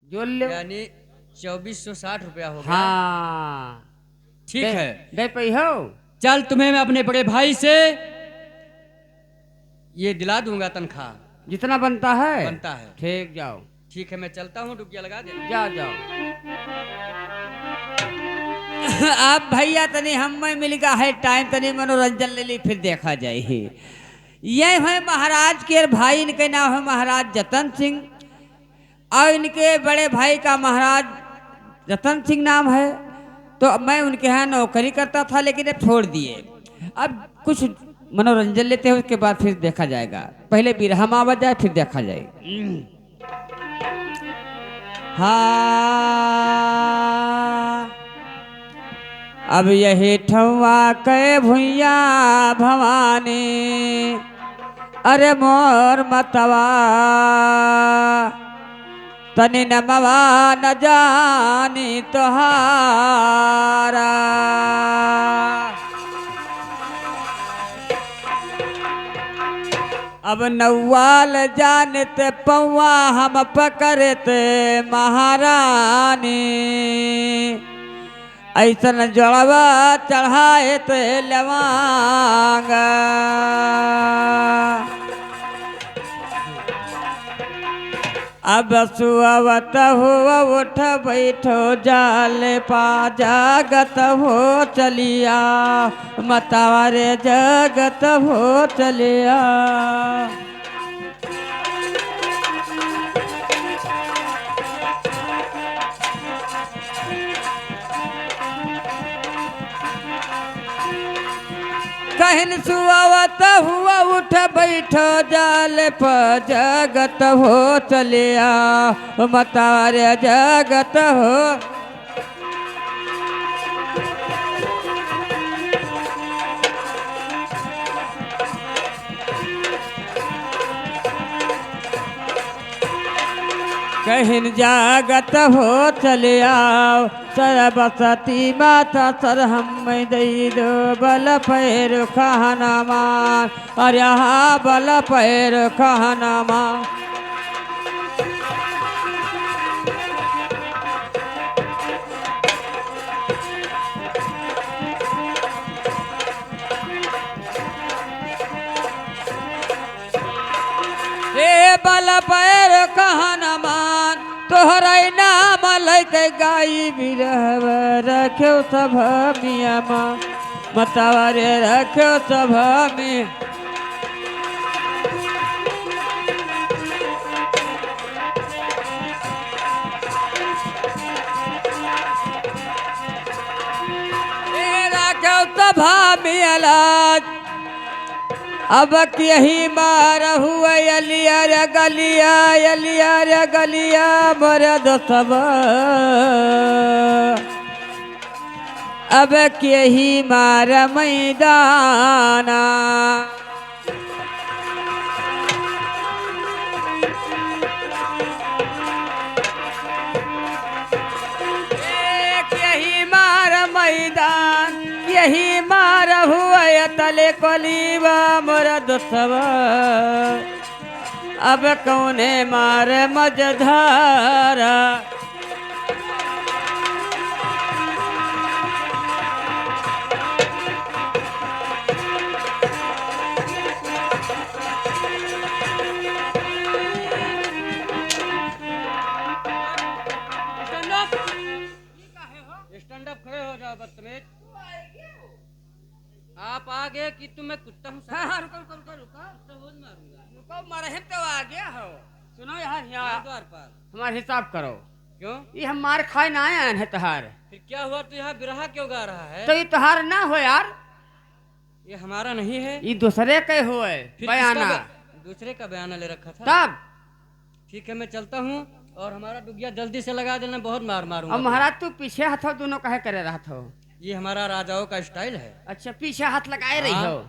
जोड़ ले। यानी 2460 रुपया हो गया। हाँ ठीक है, दे पई हो। चल तुम्हें मैं अपने बड़े भाई से ये दिला दूंगा तनख्वाह। जितना बनता है बनता है। ठीक, जाओ। ठीक है, मैं चलता हूँ, डुबकिया लगा दे। जाओ जाओ। अब भैया तनी हमें मिल गया है टाइम, तनी मनोरंजन ले ली, फिर देखा जाए। ये है महाराज के भाई, इनके नाम है महाराज जतन सिंह, और इनके बड़े भाई का महाराज रतन सिंह नाम है। तो मैं उनके यहाँ नौकरी करता था, लेकिन अब छोड़ दिए। अब कुछ मनोरंजन लेते हैं, उसके बाद फिर देखा जाएगा। पहले बिरहा मावा जाए, फिर देखा जाए। हाँ, अब यही ठौआ के भुइया भवानी, अरे मोर मतवा तनि नमवा न जानी तोहारा। अब नौवाल जानते पौआ हम पकड़ते महारानी, ऐसन जड़वा चढ़ाए ते लवांग। अब सुअवत हुआ उठ बैठो जाल पा जागत हो चलिया, मतवारे जगत हो चलिया। कहन सुअवत हुआ उठ बैठो जाल पर जगत हो चलिया, मतारे जगत हो। कहन जागत हो चलिया, सरबसती माता सर हम दई दो बल पैर कहना मान, और यहाँ बल पैर कहना मान। बल पैर कहना मान, तोहरा नाम लैके गाई बिरहब रखो सब मिया माँ, मतवारे रखो सब में। रखो सब मियालाज, अब यही मार हुआ अलिया रे गलिया, अलिया रे गलिया मरद सब। अब यही मार मैदाना, यही मार मैदान, यही मार हुआ तले कलीबा मरद सब। अब कौने मार मजधारा, स्टैंड अप खड़े हो जाओ बदतमीज। आप आ गए कि तुम्हें कुत्ता हूँ। हाँ रुको रुको रुको रुको रुको, मरहे तो आ गया हो। सुनो यार, यहाँ द्वार पर हमारा हिसाब करो। क्यों? ये हम मार खाए ना आए हैं तहार, फिर क्या हुआ? तो यहाँ बिरहा क्यों गा रहा है? तो ये तहार ना हो यार, ये हमारा नहीं है। ये दूसरे के हो फिर बयाना। दूसरे का बयाना ले रखा था। तब ठीक है, मैं चलता हूँ, और हमारा डुगिया जल्दी से लगा देना, बहुत मार मारूंगा। अब महाराज तू पीछे हाथ हो, दोनों कहे करे रहा था। ये हमारा राजाओं का स्टाइल है। अच्छा, पीछे हाथ लगाए रही हो।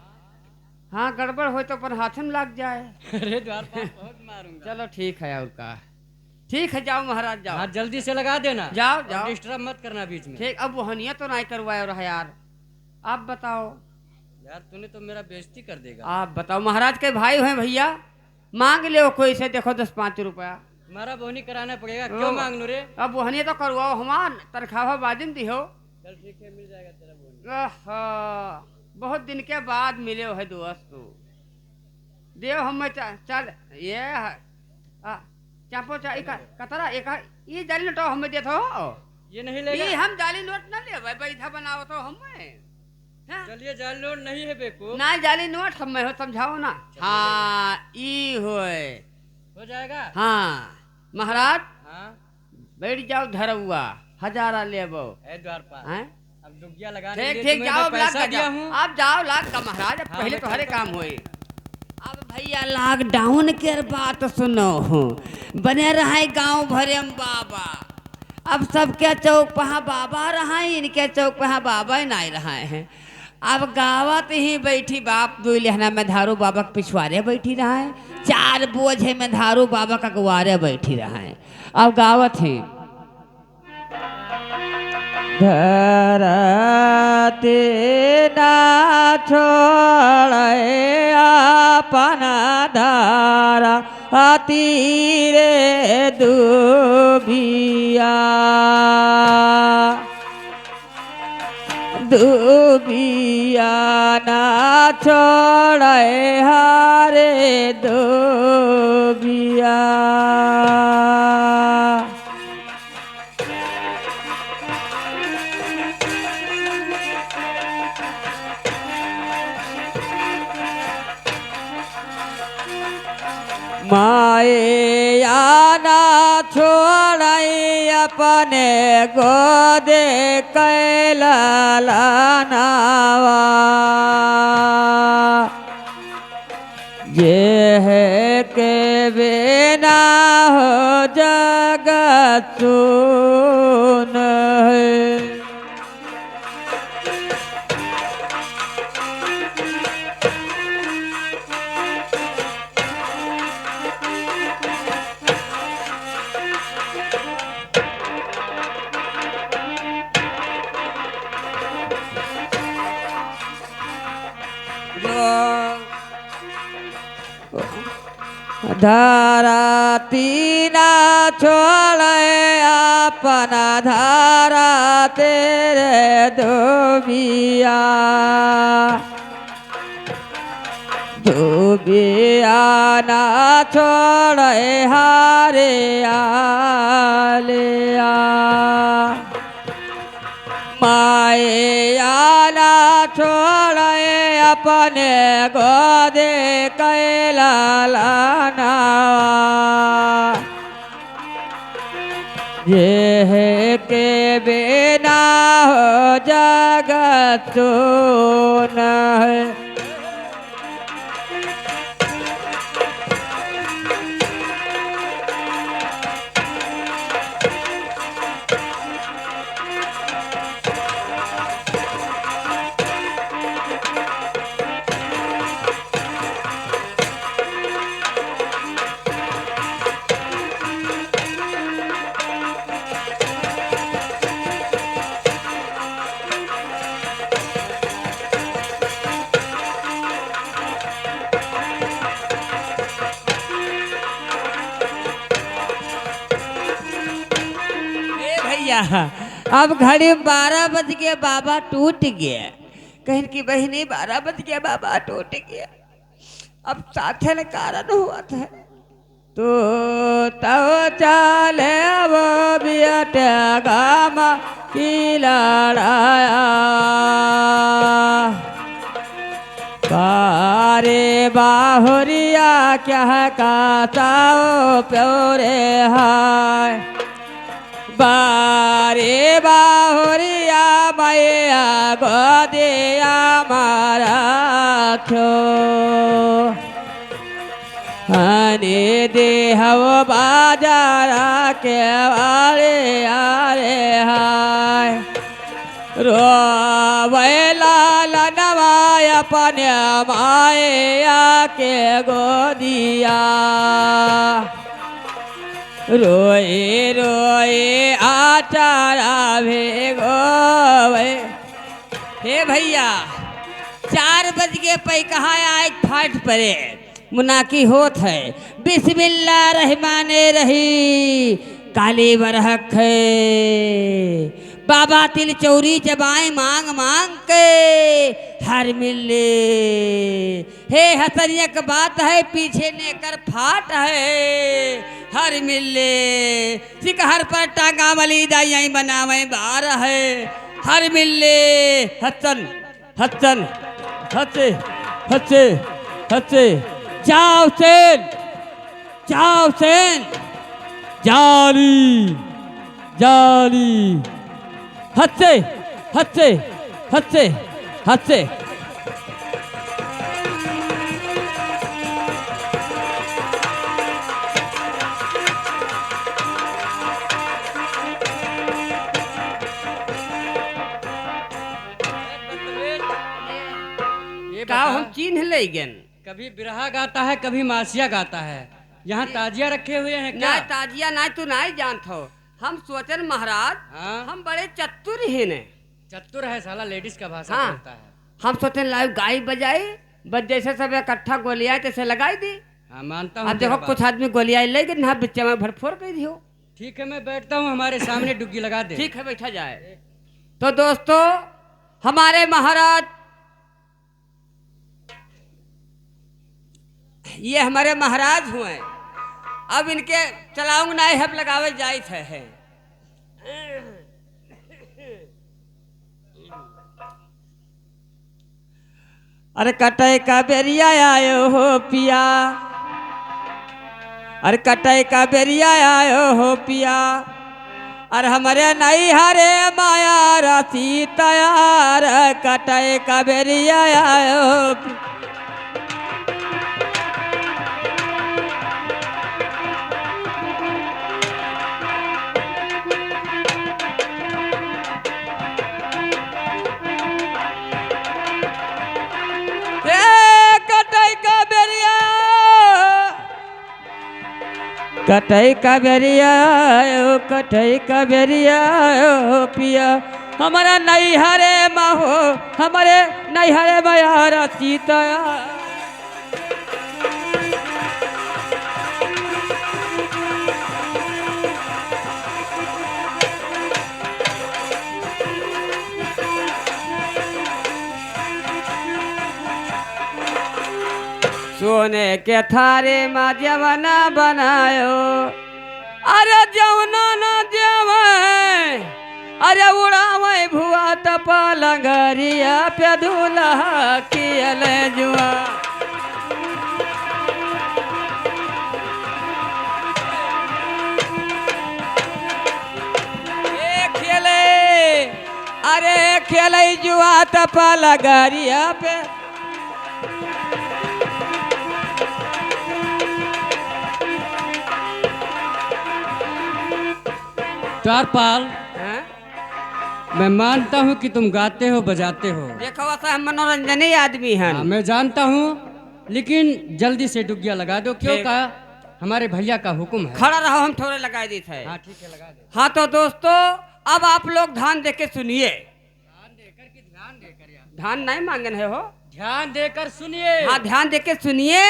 हाँ, गड़बड़ हो तो अपन हाथ में लग जाए। अरे द्वार पर बहुत मारूंगा। चलो ठीक है, और का ठीक है, जाओ महाराज जाओ। हाथ जल्दी से लगा देना। जाओ जाओ, डिस्टर्ब मत करना बीच में। ठीक। अब वो हनिया तो नहीं करवाए रहा यार, आप बताओ। यार तूने तो मेरा बेइज्जती कर देगा। आप बताओ, महाराज के भाई हैं भैया, मांग ले कोई से, देखो 10-5 रुपया। हमारा बोहनी कराना पड़ेगा, क्यों मांग लू रे? अब बोहनी तो करवाओ, हमार तनख्वाह बाजिन दी हो। चल ठीक है, मिल जाएगा तेरा बोहनी। बहुत दिन के बाद मिले हो है दोस्त तू। देव हम चल ये चापो चा कतरा एक ये जाली नोट हमें देत हो। ये नहीं लेगा? ये हम जाली नोट ना ले भाई, बैठा बनाओ तो हमें। चलिए, जाली नोट नहीं है बेकूफ। ना जाली नोट हमें हो, समझाओ ना। हाँ ई होए हो जाएगा। हाँ महाराज हाँ बैठ जाओ धरउआ, 1000 लेबो है द्वारपाल। हैं? अब डुगिया लगाने ठीक के लिए ठीक तुम्हें जाओ, मैं पैसा लाख दिया हूँ। आप जाओ लाख का महाराज, अब हाँ, पहले मैं तो हरे करता काम हूँ। हुए। अब भैया लॉकडाउन के बात सुनो, बने रहे गांव भरे में बाबा। अब सबके चौक पहा बाबा रहा, इनके चौक पहा बाबा नहीं रहे हैं। अब गावत ही बैठी बाप दो लहना में धारू बाबा के पिछवारे बैठी रहे, 4 बोझे में धारू बाबा का गुवारे बैठी रहे। अब गावत ही धरती ना छोड़े अपना धारा तीरे दुबिया, दुबिया ना छोड़े हारे दुबिया। माए आना छोड़ई अपने गोदे कैलानावा, ये है के बिना हो जगत सुन है। धारा तीना छोड़े अपना धारा तेरे दुबिया, दुबिया ना छोड़े हारे आलिया। माए आना छोड़े अपने गोदे कैलाना, ये के बिना हो जगत सुन है। अब घड़ी 12 बज गए, बाबा टूट गया। कहीं की बहनी 12 बज गया, बाबा टूट गया। अब साथे ने कारण हुआ था तो तब चाले वो बियटे गामा की लड़ाया, बारे बाहुरिया क्या कासाओ प्योरे हाय, बारे बाहुरिया मैया गोदिया मारा छो, हनी देहव बाजारा के वाले आरे हाय, रोवेला लनवाय अपने माया के गोदिया, रोए रोए आचारा भेगोवे। हे भैया 4 बज गए, पै कहाँ आए फाट पड़े। मुनाकी होत है। बिस्मिल्लाह रहमान रही काली बरहक है बाबा तिल चौरी चबाए मांग मांग के हर मिले। हे हसनियक बात है पीछे नेकर फाट है हर मिले। सिकहर पर टांगा मली दाई बनावे बार है हर मिले। हसन हसन हसे हसे हसे जाओ सेन जाओ सेन जाली जाली हसे हसे हसे हसे। ये का बता, हम चिन्ह ले गेन कभी बिरहा गाता है कभी मासिया गाता है, यहाँ ताजिया रखे हुए हैं क्या? ना ताजिया ना तू ना जानत हो। हम सोचन महाराज हाँ? हम बड़े चतुर ही ने। चतुर है साला, लेडीज का भाषा हाँ। बोलता है। हम सोचन लाइव गाय बजाई बस जैसे सब इकट्ठा गोलियां तैसे लगाई दी। हाँ मानता हूँ अब तेरा देखो बात। कुछ आदमी गोलियां ले गए ना बच्चे में भरफोर कर दियो। ठीक है मैं बैठता हूँ, हमारे सामने डुग्गी लगा दे। ठीक है बैठा जाए। तो दोस्तों हमारे महाराज ये हमारे महाराज हुए। अब इनके चलाऊंग ना हब लगावे जाए है। अरे कटाई का बेरिया आयो हो पिया अरे कटाई का बेरिया आयो हो पिया अरे हमारे नहीं हरे माया राती तैयार कटाई का बेरिया आयो हो पिया। कटई का बेरिया ओ कटई का बेरिया ओ पिया हमारा नहीं हरे माहो हमारे नहीं हरे माया सीता। सोने के थारे माँ जवना बनायो अरे जवना न जवे अरे उड़ावे भुआ तपा लंगरिया पे दूल्हा कियल जुआ। खेले अरे खेले जुआ तपा लगरिया पे। द्वारपाल हैं? मैं मानता हूँ कि तुम गाते हो बजाते हो। देखो वैसा हम मनोरंजनी आदमी हैं। हाँ, मैं जानता हूँ, लेकिन जल्दी से डुग्गिया लगा दो। क्यों ठीक। का हमारे भैया का हुक्म है। खड़ा रहो हम थोड़े लगा दी थे। हाँ ठीक है लगा दो। हाँ तो दोस्तों अब आप लोग ध्यान दे के सुनिए। ध्यान देकर कि ध्यान देकर यार? ध्यान नहीं मांगन है हो। ध्यान देकर सुनिए। हाँ ध्यान दे के सुनिए,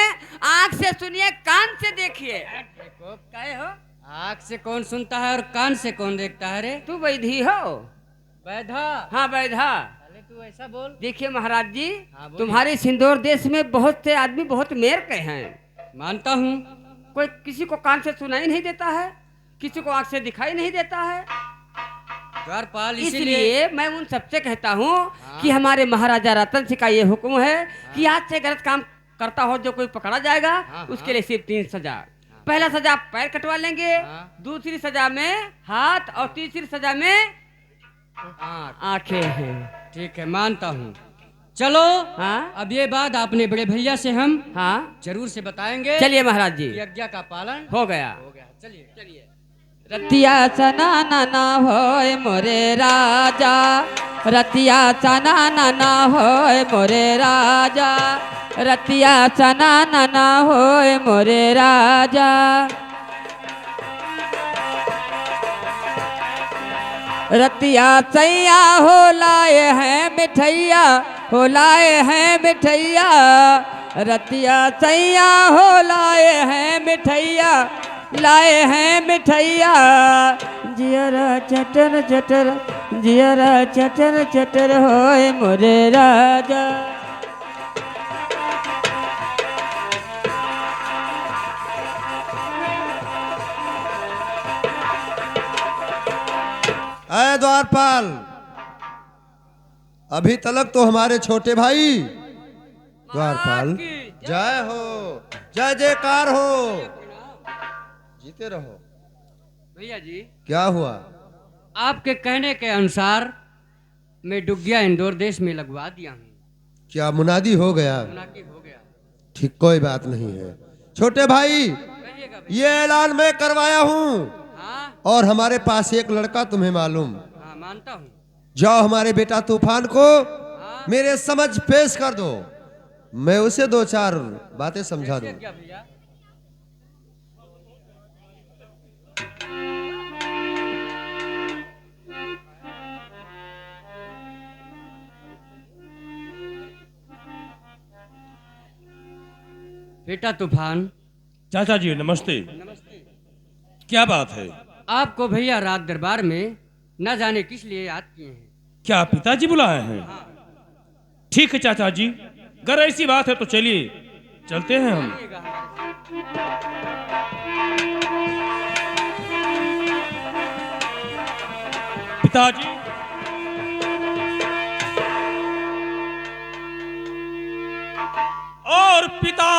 आँख से सुनिए, कान से देखिए। देखो कहे हो आँख से कौन सुनता है और कान से कौन देखता है रे? तू वैधी हो। वैधा? हाँ वैधा। पहले तू ऐसा बोल। देखिए महाराज जी हाँ, बोलिए। तुम्हारे सिंदूर देश में बहुत से आदमी बहुत मेर के हैं। मानता हूँ। कोई किसी को कान से सुनाई नहीं देता है, किसी को आँख से दिखाई नहीं देता है। द्वारपाल इसीलिए इसलिए मैं उन सबसे कहता हूँ कि हमारे महाराजा रतन सिंह का ये हुक्म है कि आज से गलत काम करता हो जो कोई पकड़ा जाएगा उसके लिए सिर्फ 3 सजा। पहला सजा पैर कटवा लेंगे, दूसरी सजा में हाथ और तीसरी सजा में आंखें हैं। ठीक है मानता हूँ। चलो हाँ अब ये बात अपने बड़े भैया से हम हाँ जरूर से बताएंगे। चलिए महाराज जी कि आज्ञा का पालन हो गया। हो गया। चलिए चलिए। रतिया सना ना होए मोरे राजा, रतिया सना ना होए मोरे राजा, रतिया सना ना होए मोरे राजा। रतिया सैया हो लाए हैं मिठैया, हो लाए हैं मिठैया, रतिया सैया हो लाए हैं मिठैया, लाए हैं मिठैया, जियरा चटर चटर, जियरा चटर चटर होए मोरे राजा। अय द्वारपाल, अभी तलक तो हमारे छोटे भाई द्वारपाल, जय हो, जय जयकार हो, जीते रहो। भैया जी, क्या हुआ? आपके कहने के अनुसार मैं डुगिया इंदौर देश में लगवा दिया हूँ। क्या मुनादी हो गया? मुनादी हो गया। ठीक, कोई बात नहीं है छोटे भाई, कहिएगा भैया। ये ऐलान मैं करवाया हूँ हाँ और हमारे पास एक लड़का तुम्हें मालूम, हाँ, मानता हूँ। जाओ हमारे बेटा तूफान को हाँ। मेरे समझ पेश कर दो, मैं उसे दो चार बातें समझा दूं। क्या भैया? बेटा तूफान। चाचा जी नमस्ते। नमस्ते। क्या बात है? आपको भैया रात दरबार में न जाने किस लिए याद किए हैं। क्या पिताजी बुलाए हैं? ठीक है चाचा जी, अगर ऐसी बात है तो चलिए चलते हैं हम। पिताजी, और पिता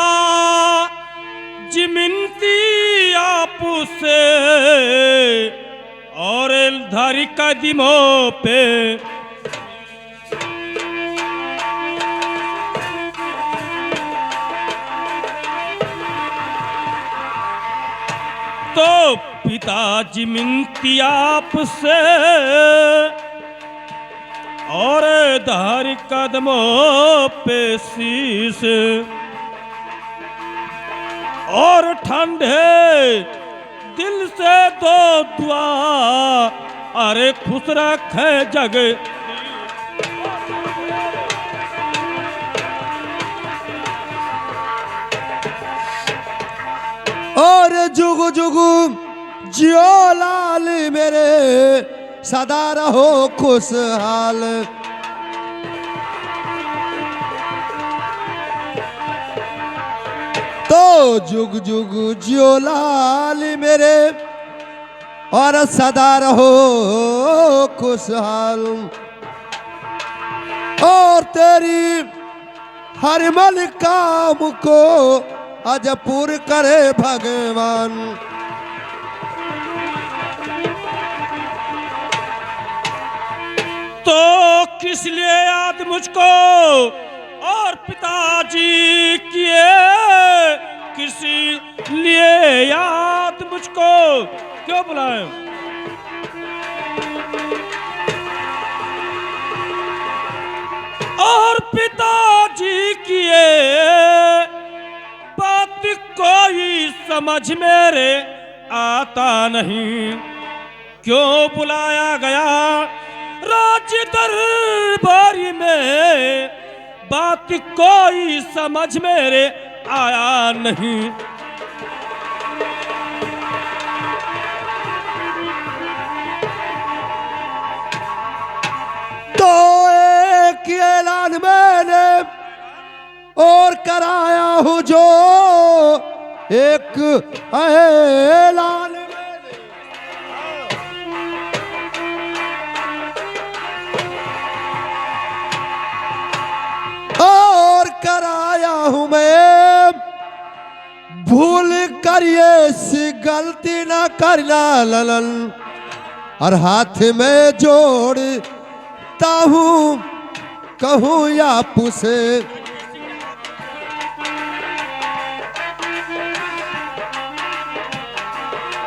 जी मिनती आपसे और धारी कदमों पे तो पिताजी मिनती आपसे और धारी कदमों पे शीश और ठंडे दिल से दो दुआ, अरे खुश रखे जग। और जुग जुगु जियो लाल मेरे, सदा रहो खुशहाल। तो जुग जुग जियो लाल मेरे और सदा रहो खुशहाल। और तेरी हर मन काम को अजपुर करे भगवान। तो किस लिए याद मुझको और पिताजी किए, किसी लिए याद मुझको क्यों बुलाए? और पिताजी किए बात कोई समझ मेरे आता नहीं, क्यों बुलाया गया राज दरबारी में, बात कोई समझ मेरे आया नहीं। तो एक ऐलान मैंने और कराया हूँ, जो एक ऐलान और कराया हूँ मैं, भूल करिए सी गलती ना करना ललन। और हाथ में जोड़ता हूँ कहूँ या पुसे,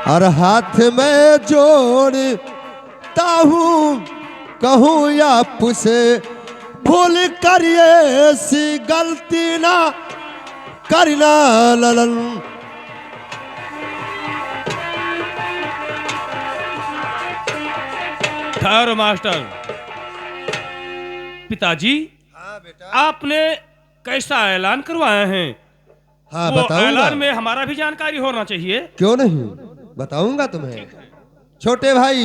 और हाथ में जोड़ता हूँ कहूँ या पुसे, भूल करिए सी गलती ना करना ललन। ठहरो मास्टर। पिताजी, हाँ बेटा। आपने कैसा ऐलान करवाए हैं? हाँ वो बताऊंगा। ऐलान में हमारा भी जानकारी होना चाहिए। क्यों नहीं, बताऊंगा तुम्हें। छोटे भाई,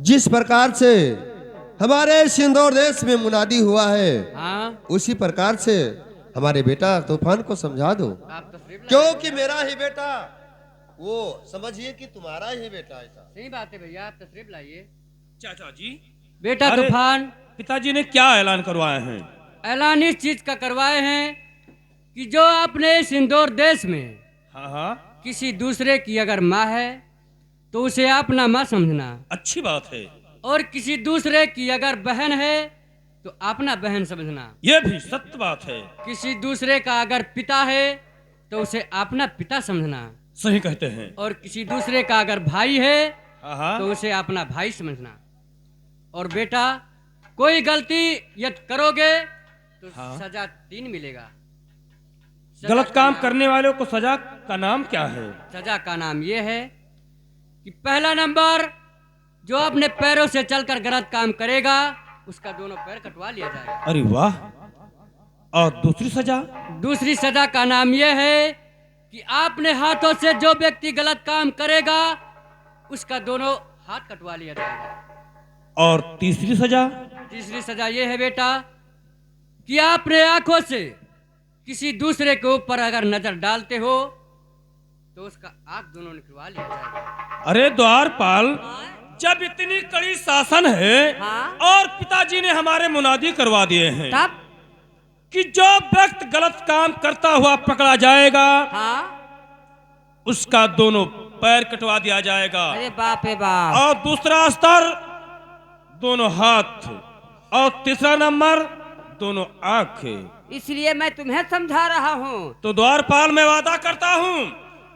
जिस प्रकार से हमारे सिंदूर देश में मुनादी हुआ है, हाँ, उसी प्रकार से हमारे बेटा तूफान को समझा दो, आप तशरीफ लाइए। क्योंकि मेरा ही बेटा, वो समझिए कि तुम्हारा ही बेटा ऐसा। सही बात है भैया, आप तशरीफ लाइए। चाचा जी, बेटा अरे- तूफान, पिताजी ने क्या ऐलान करवाए हैं? ऐलान इस चीज का करवाए हैं कि जो अपने इस इंदौर देश में हाँ हाँ, किसी दूसरे की अगर माँ है तो उसे अपना माँ समझना, अच्छी बात है। और किसी दूसरे की अगर बहन है तो अपना बहन समझना। ये भी सत्य बात है। किसी दूसरे का अगर पिता है तो उसे अपना पिता समझना, सही कहते हैं। और किसी दूसरे का अगर भाई है हाँ हाँ, तो उसे अपना भाई समझना। और बेटा, कोई गलती यदि करोगे तो हाँ। सजा 3 मिलेगा। गलत काम करने वालों को सजा का नाम क्या है? सजा का नाम यह है कि पहला नंबर, जो अपने पैरों से चलकर गलत काम करेगा उसका दोनों पैर कटवा लिया जाएगा। अरे वाह। और दूसरी सजा? दूसरी सजा का नाम यह है कि आपने हाथों से जो व्यक्ति गलत काम करेगा उसका दोनों हाथ कटवा लिया जाएगा। और तीसरी सजा? तीसरी सजा यह है बेटा कि आपने आंखों से किसी दूसरे के ऊपर अगर नजर डालते हो तो उसका आंख दोनों निकलवा लिया जाएगा। अरे द्वारपाल, जब इतनी कड़ी शासन है हाँ? और पिताजी ने हमारे मुनादी करवा दिए हैं तब कि जो व्यक्ति गलत काम करता हुआ पकड़ा जाएगा हाँ, उसका दोनों पैर कटवा दिया जाएगा। अरे बाप रे बाप। और दूसरा स्तर, दोनों हाथ। और तीसरा नंबर, दोनों आंखें। इसलिए मैं तुम्हें समझा रहा हूँ। तो द्वारपाल, मैं वादा करता हूँ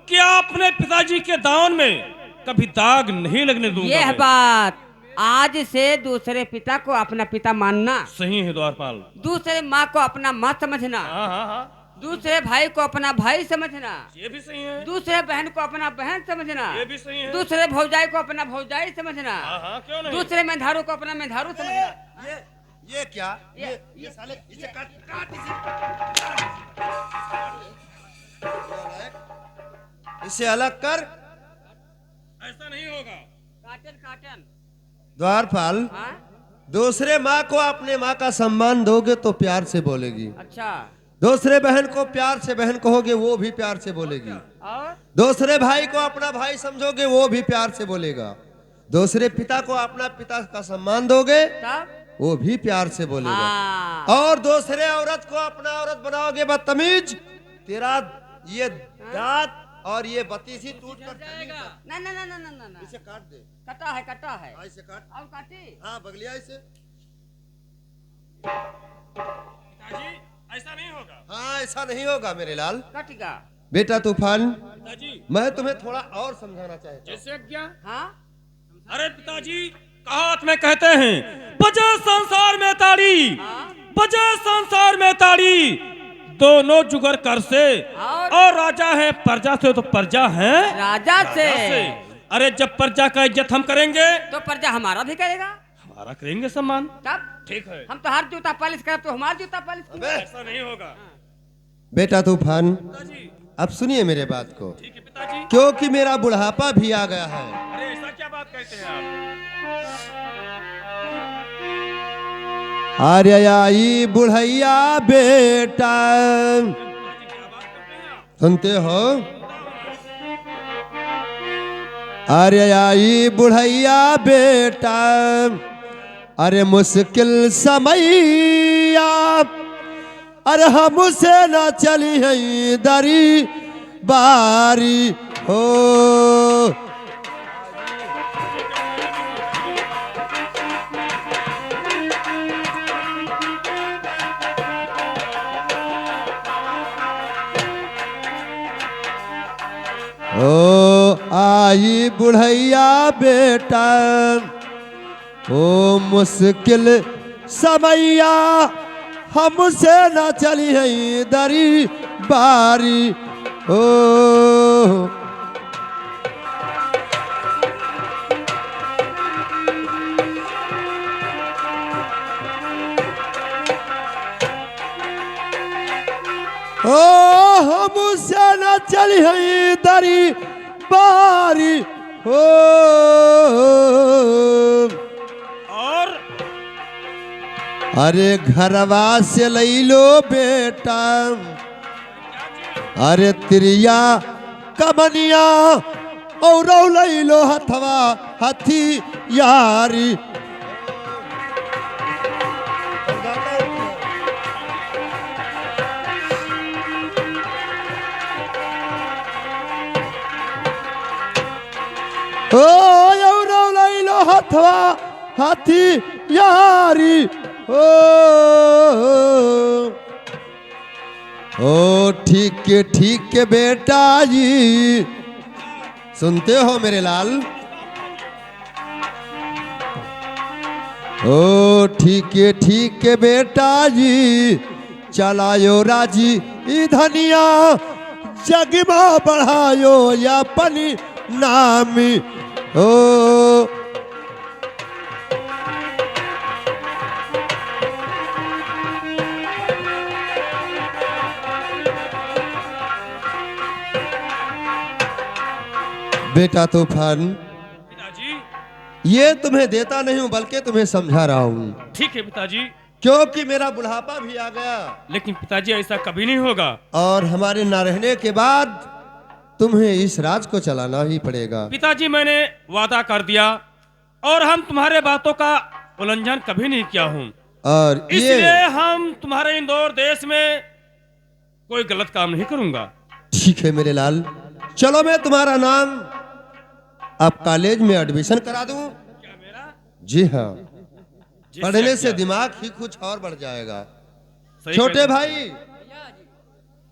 कि अपने पिताजी के दामन में कभी दाग नहीं लगने दूंगा। यह मैं। बात, आज से दूसरे पिता को अपना पिता मानना, सही है द्वारपाल। दूसरे माँ को अपना माँ समझना, हाँ हाँ हाँ, दूसरे भाई को अपना भाई समझना, ये भी सही है। दूसरे बहन को अपना बहन समझना, ये भी सही है। दूसरे भौजाई को अपना भौजाई समझना, हाँ हाँ, क्यों नहीं। दूसरे मेधारू को अपना मेधारू समझना। ये क्या, ये साले इसे काट काट इसे अलग कर। ऐसा नहीं होगा। Cotton cotton. द्वारपाल, हाँ? दूसरे माँ को अपने माँ का सम्मान दोगे तो प्यार से बोलेगी, अच्छा, दूसरे बहन को प्यार से बहन कहोगे वो भी प्यार से बोलेगी, और दूसरे भाई को अपना भाई समझोगे वो भी प्यार से बोलेगा, दूसरे पिता को अपना पिता का सम्मान दोगे तब वो भी प्यार से बोलेगा, हाँ, और दूसरे औरत को अपना औरत बनाओगे बदतमीज, तेरा ये दांत और ये बत्तीसी टूट कर जाएगा। ना ना ना ना ना ना ना, इसे काट दे। कटा है कटा है। हाँ, इसे काट। और काटी। हाँ, बगलिया इसे। पिताजी, ऐसा नहीं होगा। हाँ, ऐसा नहीं होगा मेरे लाल। कटेगा। बेटा तूफान, पिताजी, मैं तुम्हें थोड़ा और समझाना चाहता हूँ। जैसे क्या? हाँ, अरे पिताजी, कहावत में कहते हैं, बजे संसार में ताड़ी, बजे संसार में ताड़ी, दोनों जुगर कर से, और राजा है प्रजा से तो प्रजा है राजा से। अरे जब प्रजा का इज्जत हम करेंगे तो प्रजा हमारा भी करेगा। हमारा करेंगे सम्मान। तब ठीक है। हम तो हर जूता पालिश करे तो हमारा जूता पालिश अबे, ऐसा नहीं होगा। बेटा तूफान, पिताजी, अब सुनिए मेरे बात को, ठीक है पिताजी। क्योंकि मेरा बुढ़ापा भी आ गया है। अरे ऐसा क्या बात कहते हैं आप? अरे आई बुढ़ैया बेटा, सुनते हो? अरे आई बुढ़ैया बेटा, अरे मुश्किल समैया, अरे हमसे न चली है दरी बारी हो। ओ आई बुढ़ैया बेटा, ओ मुश्किल समैया, हमसे न चली है दरी बारी ओ। ओ हमसे न चली है दरी बारी हो। और अरे घरवा से लई लो बेटा, अरे तिरिया कमनिया और लई लो हथवा हथी यारी। ओ यौरो लई लो हथवा हाथी यारी। ओ ठीक है बेटा जी, सुनते हो मेरे लाल? ओ ठीक है बेटा जी, चलायो राजी ई धनिया, जगमा बढ़ायो या पनी नामी। ओ बेटा तूफान, पिताजी ये तुम्हें देता नहीं हूं बल्कि तुम्हें समझा रहा हूं, ठीक है पिताजी, क्योंकि मेरा बुढ़ापा भी आ गया लेकिन पिताजी ऐसा कभी नहीं होगा। और हमारे न रहने के बाद तुम्हें इस राज को चलाना ही पड़ेगा। पिताजी मैंने वादा कर दिया और हम तुम्हारे बातों का उल्लंघन कभी नहीं किया हूँ, और इसलिए ये हम तुम्हारे इंदौर देश में कोई गलत काम नहीं करूंगा। ठीक है मेरे लाल, चलो मैं तुम्हारा नाम अब कॉलेज में एडमिशन करा दूं। क्या मेरा? जी हाँ, जी, पढ़ने क्या? से दिमाग ही कुछ और बढ़ जाएगा। सही छोटे कहते- भाई,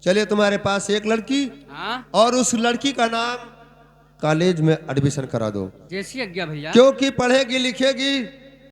चलिए तुम्हारे पास एक लड़की हाँ और उस लड़की का नाम कॉलेज में एडमिशन करा दो, जैसी आज्ञा भैया। क्योंकि पढ़ेगी लिखेगी